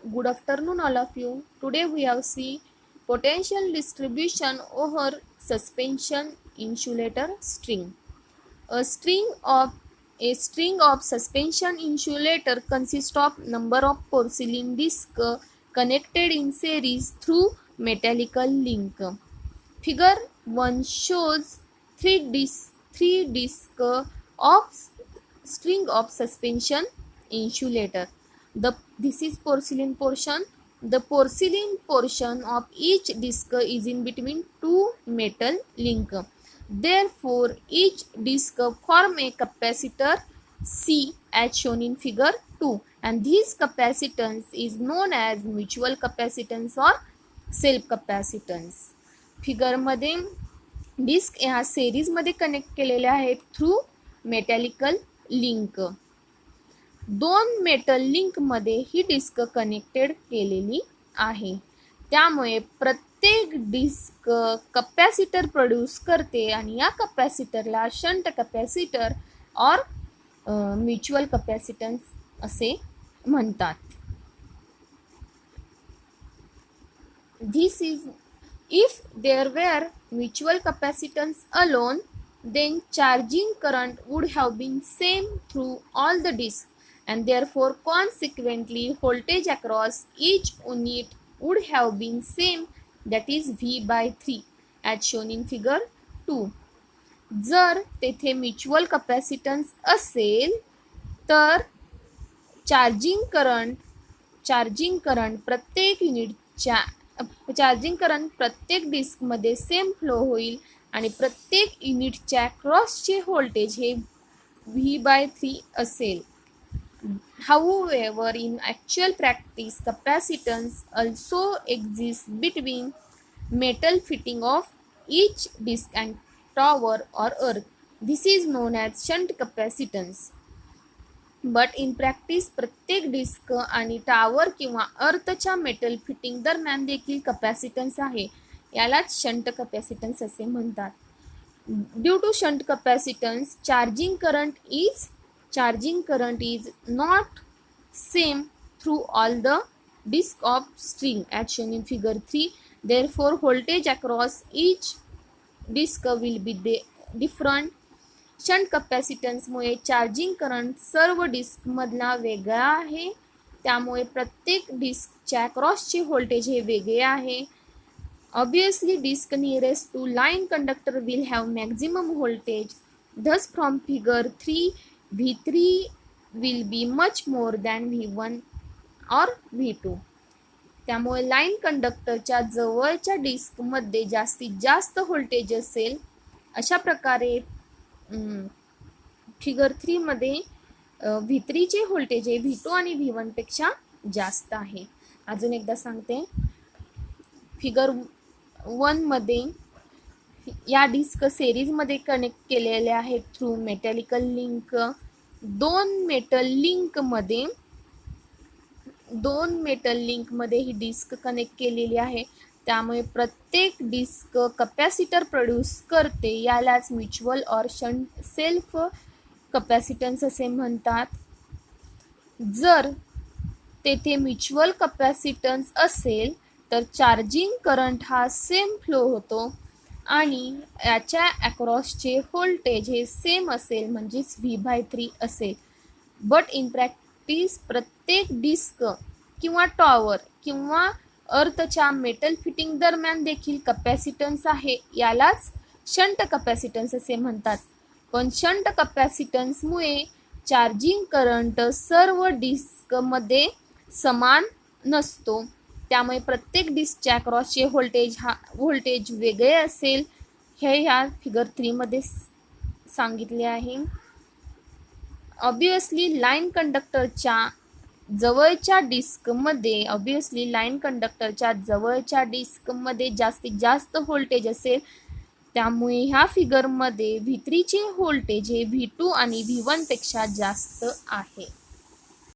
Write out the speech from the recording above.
Good afternoon, all of you. Today we have see potential distribution over suspension insulator string. A string of suspension insulator consists of number of porcelain discs connected in series through metallical link. Figure 1 shows three disc of string of suspension insulator. This is porcelain portion. The porcelain portion of each disc is in between two metal link. Therefore, each disc form a capacitor C as shown in figure 2, and this capacitance is known as mutual capacitance or self capacitance. Figure मध्ये disk ह्या series मध्ये connect केलेले आहेत through मेटॅलिकल link. दोन metal link मध्ये ही disk connected केलेली आहे. त्यामुळे प्रत्येक डिस्क कॅपॅसिटर प्रोड्यूस करते आणि या कॅपॅसिटरला शंट कॅपॅसिटर और म्युच्युअल कॅपॅसिटन्स असे म्हणतात. This is if there were mutual capacitance alone, then charging current would have been same through all the discs, and therefore consequently voltage across each unit would have been same, that is V by 3 as shown in figure 2. जर तेथे mutual capacitance असेल तर charging current प्रत्येक युनिटच्या charging current प्रत्येक disk मध्ये same flow होईल आणि प्रत्येक युनिटच्या क्रॉसचे व्होल्टेज हे V/3 असेल. However, in actual practice, capacitance also exists between metal fitting of each disc and tower or earth. This is known as shunt capacitance. But in practice प्रत्येक disk आणि tower किंवा अर्थच्या metal fitting दरम्यान देखील capacitance आहे. यालाच shunt capacitance असे म्हणतात. Due to shunt capacitance charging current is not same through all the disc of string as shown in figure 3. Therefore voltage across each disc will be different. Shunt कॅपॅसिटन्समुळे charging current सर्व disc मधला वेगळा आहे. त्यामुळे प्रत्येक डिस्कच्या क्रॉसचे voltage हे वेगळे आहे. Obviously disc nearest to line conductor will have maximum voltage. Thus from figure 3 V3 will be much more than V1 और V2. त्यामुळे लाईन कंडक्टरच्या जवळच्या डिस्कमध्ये जास्तीत जास्त व्होल्टेज असेल. अशा प्रकारे फिगर 3 मध्ये V3 चे व्होल्टेज हे V2 आणि V1 पेक्षा जास्त आहे. अजून एकदा सांगते. फिगर 1 मध्ये या डिस्क सेरीज मध्ये कनेक्ट केलेले आहेत थ्रू मेटॅलिकल लिंक. दोन मेटल लिंक मध्ये ही डिस्क कनेक्ट केलेली आहे. त्यामुळे प्रत्येक डिस्क कॅपॅसिटर प्रोड्यूस करते. यालाच म्युच्युअल और शंट सेल्फ कॅपॅसिटन्स असे म्हणतात. जर तेथे म्युच्युअल कॅपॅसिटन्स असेल तर चार्जिंग करंट हा सेम फ्लो होतो आणि याच्या अक्रॉसचे व्होल्टेज हे सेम असेल, म्हणजेच V/3 असेल. बट इन प्रॅक्टिस प्रत्येक डिस्क किंवा टॉवर किंवा अर्थच्या मेटल फिटिंग दरम्यान देखील कॅपॅसिटन्स आहे. यालाच शंट कॅपॅसिटन्स असे म्हणतात. पण शंट कॅपॅसिटन्समुळे चार्जिंग करंट सर्व डिस्कमध्ये समान नसतो. त्यामुळे प्रत्येक डिस्कच्या क्रॉसचे व्होल्टेज वेगळे असेल. हे ह्या फिगर 3 मध्ये सांगितले आहे. ऑब्वियसली लाईन कंडक्टरच्या जवळच्या डिस्कमध्ये जास्तीत जास्त व्होल्टेज असेल. त्यामुळे ह्या फिगरमध्ये V3 चे व्होल्टेज हे V2 आणि V1 पेक्षा जास्त आहे.